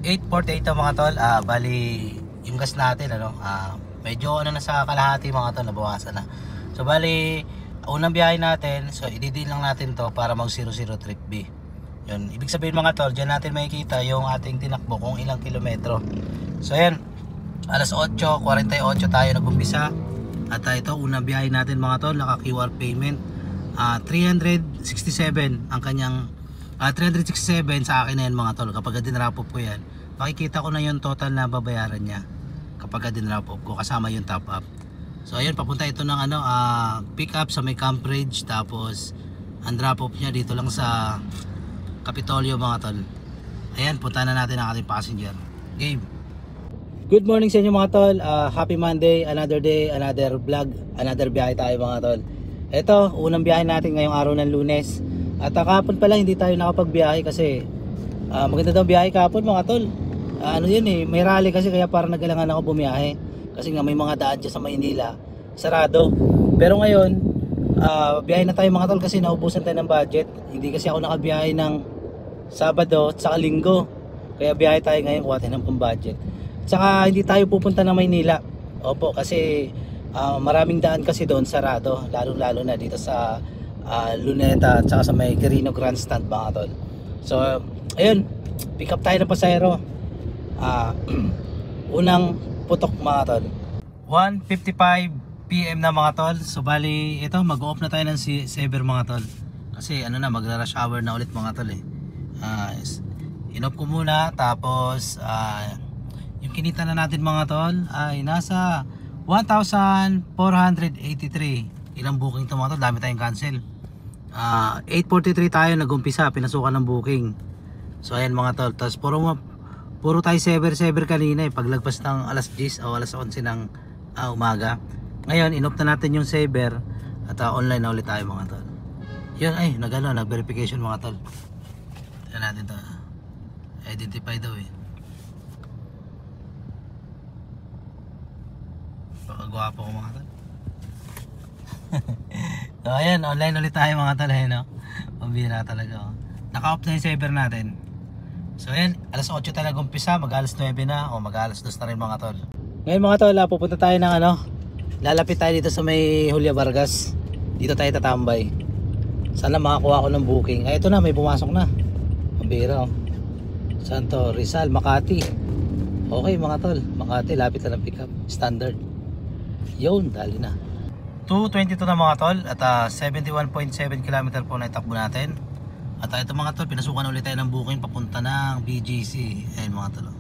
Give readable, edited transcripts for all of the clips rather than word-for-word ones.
8:48 to mga tol. Bali yung gas natin medyo na sa kalahati mga tol, nabawasan na. So bali unang biyahe natin, so ididin lang natin to para mag 00 trip B. Yun, ibig sabihin mga tol, diyan natin makikita yung ating tinakbo kung ilang kilometro. So ayan, alas 8:48 tayo nag-umpisa. At ito unang biyahe natin mga tol, naka QR payment. 367 ang kanyang 367 sa akin na yan mga tol. Kapag dinrap off ko yan, makikita ko na yung total na babayaran niya kapag dinrap off ko kasama yung top up. So ayun, papunta ito ng pick up sa may Camp Ridge, tapos ang drop off niya dito lang sa Kapitolyo mga tol. Ayan, punta na natin ang ating passenger. Game. Good morning sa inyo mga tol. Happy Monday, another day, another vlog, another biyahe tayo mga tol. Ito, unang biyahe natin ngayong araw ng Lunes. At kahapon pala hindi tayo nakapagbiyahe kasi maganda daw biyahe kahapon mga tol. May rally kasi kaya parang nagalangan ako bumiyahe. Kasi nga may mga daan dyan sa Maynila, sarado. Pero ngayon, biyahe na tayo mga tol kasi naubusan tayo ng budget. Hindi kasi ako nakabiyahe ng Sabado at saka Linggo. Kaya biyahe tayo ngayon, kuha tayo ng pang-budget. Tsaka hindi tayo pupunta ng Maynila. Opo, kasi maraming daan kasi doon sarado, lalo na dito sa Luneta at saka sa may Quirino Grandstand mga tol. So ayun, pick up tayo ng pasahero. Unang putok mga tol, 1:55 PM na mga tol. So bali ito, mag-off na tayo ng saver mga tol. Kasi magra-rush hour na ulit mga tol in-off ko muna. Tapos yung kinita na natin mga tol ay nasa 1,483. Ilang booking to mga tol, dami tayong cancel. 8:43 tayo nag-umpisa, pinasukan ng booking. So ayan mga tol, tapos puro tayo sever kanina paglagpas ng alas 10 o alas 11 ng umaga. Ngayon in-off na natin yung saver at online na ulit tayo mga tol. Yun ay nag-verification mga tol. Tignan natin to, identify daw gwapo ko mga tol. So ayan, online ulit tayo mga tol. Pambira talaga naka-off na yung saver natin. So ayan, alas 8 talaga umpisa, mag alas 9 na o mag alas 2 na rin mga tol. Ngayon mga tol, pupunta tayo ng lalapit tayo dito sa may Julia Vargas. Dito tayo tatambay. Sana makakuha ko ng booking. Ay ito na, may pumasok na. Pambira Santo Rizal, Makati. Okay mga tol, Makati, lapit na ng pick up, standard. Yun, dali na. 2:22 na mga tol at 71.7 km po na itakbo natin. At ito mga tol, pinasukan ulit tayo ng booking papunta ng BGC. Ayan mga tol.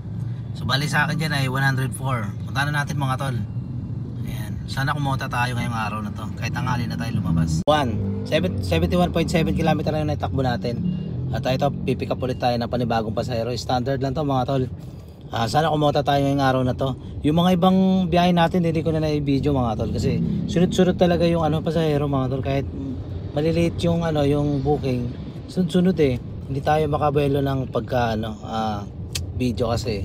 So bali sa akin dyan ay 104. Punta na natin mga tol. Ayan, sana kumota tayo ngayong araw na to, kahit tanghali na tayo lumabas. 71.7 km na yung itakbo natin. At ito, pipick up ulit tayo ng panibagong pasahero. Standard lang to mga tol. Sana kumota tayo ngayong araw na to. Yung mga ibang biyahe natin hindi ko na na-video mga tol, kasi sunod-sunod talaga yung pasahero mga tol. Kahit maliliit yung yung booking, sunod-sunod hindi tayo makabuelo ng pagka video kasi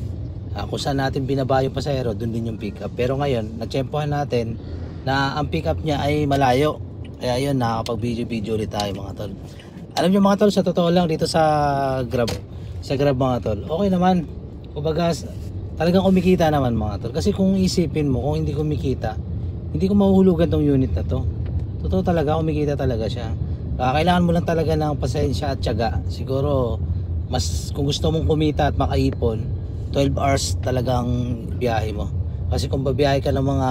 kung saan natin binaba yung pasahero, dun din yung pick up. Pero ngayon natsyempohan natin na ang pick up niya ay malayo, kaya yun, nakakapag-video ulit tayo mga tol. Alam nyo mga tol, sa totoo lang dito sa Grab mga tol, okay naman. Kumbaga talagang kumikita naman mga tol. Kasi kung isipin mo, kung hindi kumikita, hindi ko mahuhulugan tong unit na to. Totoo talaga, kumikita talaga siya. Kailangan mo lang talaga ng pasensya at tiyaga. Siguro mas kung gusto mong kumita at makaipon, 12 hours talagang biyahe mo. Kasi kung babiyahe ka ng mga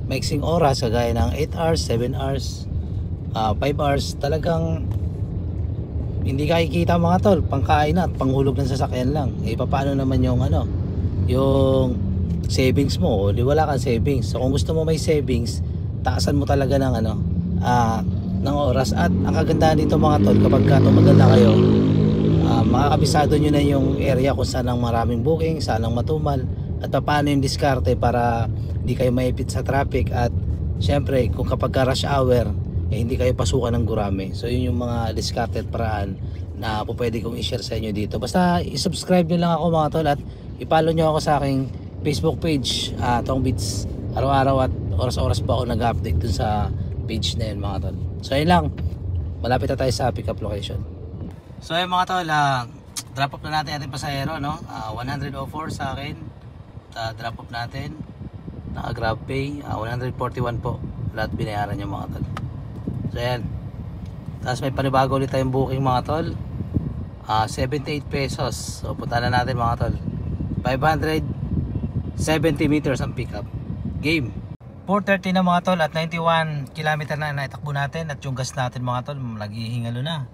maiksing oras, kagaya ng 8 hours, 7 hours, 5 hours, talagang hindi ka kikita mga tol, pangkain at panghulog ng sasakyan lang. Paano naman yung yung savings mo? O di wala kang savings. So kung gusto mo may savings, taasan mo talaga ng ng oras. At ang kagandahan dito mga tol, kapag tumagal na kayo, makakabisado nyo na yung area kung saan ang maraming booking, saan ang matumal, at paano yung diskarte para hindi kayo maipit sa traffic. At syempre kung kapag rush hour, hindi kayo pasukan ng gurame. So yun yung mga discarded paraan na pwede kong i-share sa inyo dito. Basta i-subscribe nyo lang ako mga tol, at i-follow nyo ako sa aking Facebook page, Tong Beats. Araw-araw at oras-oras pa ako nag-update dun sa page na yun mga tol. So yun lang, malapit na tayo sa pick up location. So yun mga tol, drop off na natin ating pasahero, no? 104 sa akin. Drop off natin. Naka Grab Pay, 141 po. Lahat binayaran yung mga tol. So ayan. Tapos may panibago ulit tayong booking mga tol. 78 pesos. So punta na natin mga tol. 570 meters ang pickup. Game. 4:30 na mga tol at 91 km na naitakbo natin at yung gas natin mga tol naghihingalo na.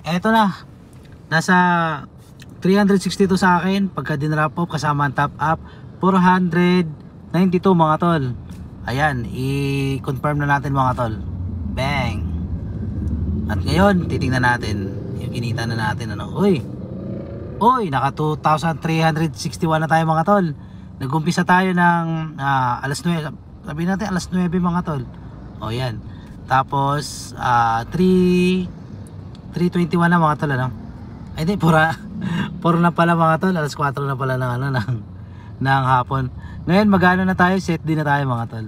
Eto na. Nasa 362 sa akin pagka dinrap off kasama ang top up. 492 mga tol. Ayan, i-confirm na natin mga tol. Bang. At ngayon, titingnan natin yung kinita na natin ano. Uy, naka 2,361 na tayo mga tol. Nag-umpisa tayo ng alas 9. Sabihin natin alas 9 mga tol. O yan. Tapos 3:21 na mga tol ano. Ay hindi, puro na pala mga tol. Alas 4 na pala ng hapon. Ngayon magano na tayo, set din na tayo mga tol.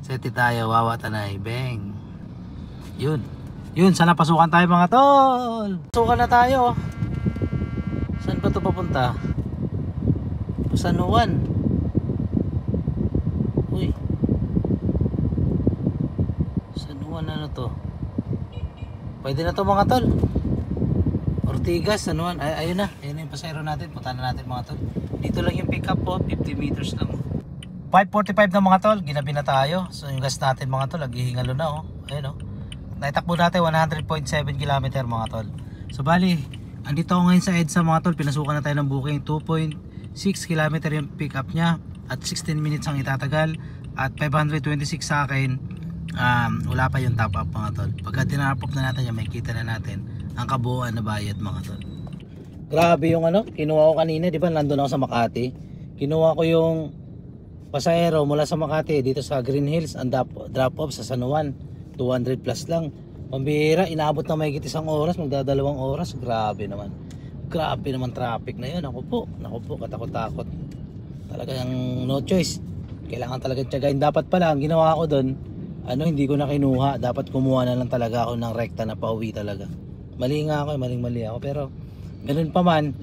Set din tayo, wawa tanay, bang. Yun, sana pasukan tayo mga tol. Pasukan na tayo. Saan ba ito papunta? San Juan. Uy. San Juan ano to? Pwede na to mga tol. Ortigas, San Juan. Ayun na yung pasahero natin. Punta na natin mga tol. Dito lang yung pick up po, 50 meters lang. 5:45 na mga tol, ginabi na tayo. So yung gas natin mga tol, naghihingalo na oh. Ayun oh. Naitakbo natin 100.7 km mga tol. So bali, andito ako ngayon sa EDSA mga tol, pinasukan na tayo ng booking. 2.6 km yung pick up niya at 16 minutes ang itatagal at 526 sa akin. Wala pa yung top up mga tol. Pagka tinarap up na natin yan, may kita na natin ang kabuuan na bayad mga tol. Grabe yung ano, kinuha ko kanina, di ba nandun ako sa Makati. Kinuha ko yung pasahero mula sa Makati dito sa Green Hills, ang drop off sa San Juan, 200 plus lang. Pambihira, inaabot na mahigit isang oras, magdadalawang oras. Grabe naman traffic na yun. Naku po, katakot-takot. Talagang no choice, kailangan talaga tiyagain. Dapat pala ang ginawa ko doon, hindi ko na kinuha. Dapat kumuha na lang talaga ako ng rekta na pauwi talaga. Mali ako, mali ako. Pero ganun pa man,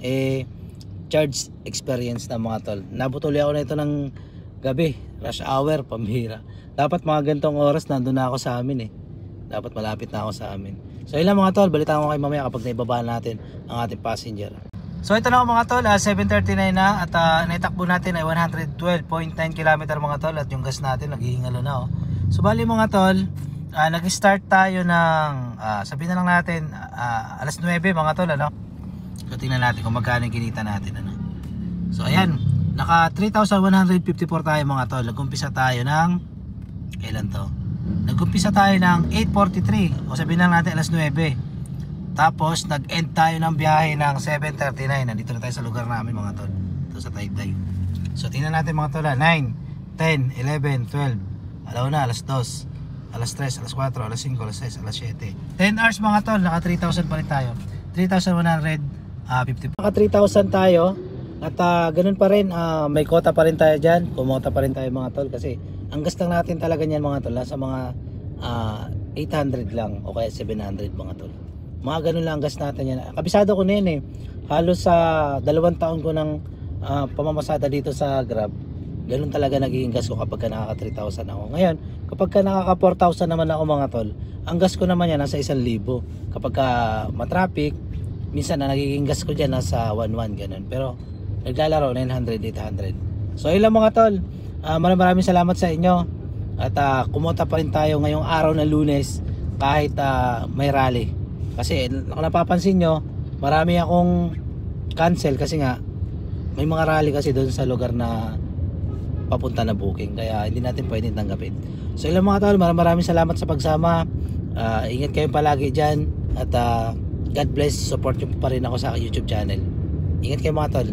charge experience na mga tol. Nabutuloy ako na ito ng gabi, rush hour, pambihira. Dapat mga gantong oras nandun na ako sa amin Dapat malapit na ako sa amin. So ilang mga tol, balitaan ko kayo mamaya kapag naibaba natin ang ating passenger. So ito na mga tol, 7:39 na at naitakbo natin ay 112.9 km mga tol at yung gas natin naghihingalo na oh. So bali mga tol, nag-start tayo ng sabihin na lang natin alas 9 mga tol ano. So tingnan natin kung magkano yung kinita natin ano. So ayan, naka 3,154 tayo mga tol. Nag-umpisa tayo ng kailan to? Nag-umpisa tayo ng 8:43 o sabihin lang natin alas 9. Tapos nag-end tayo ng biyahe ng 7:39. Nandito na tayo sa lugar namin mga tol. Ito sa Taytay. So tingnan natin mga tol, 9, 10, 11, 12. Alaw na, alas 2, alas 3, alas 4, alas 5, alas 6, alas 7. 10 hours mga tol, naka 3,000 pa rin tayo. 3,150. Naka 3,000 tayo. At ganun pa rin, may quota pa rin tayo dyan. Kumota pa rin tayo mga tol. Kasi ang gas lang natin talaga niyan mga tol, nasa mga 800 lang o kaya 700 mga tol. Mga ganun lang ang gas natin yan. Kabisado ko na yun halos sa 2 taon ko ng pamamasada dito sa Grab. Ganun talaga nagiging gas ko kapag nakaka 3,000 ako. Ngayon, kapag nakaka 4,000 naman ako mga tol, ang gas ko naman yan nasa 1,000. Kapag matraffic, minsan na nagiging gas ko dyan nasa 1,100 ganun. Pero naglalaro 900, 800. So ilang mga tol, maraming salamat sa inyo. At kumota pa rin tayo ngayong araw na Lunes kahit may rally. Kasi kung napapansin nyo, marami akong cancel kasi nga may mga rally kasi doon sa lugar na papunta na booking, kaya hindi natin pwedeng tanggapin. So ilang mga tol, maraming salamat sa pagsama. Ingat kayo palagi dyan. At God bless, support nyo pa rin ako sa YouTube channel. Ingat kayo mga tol.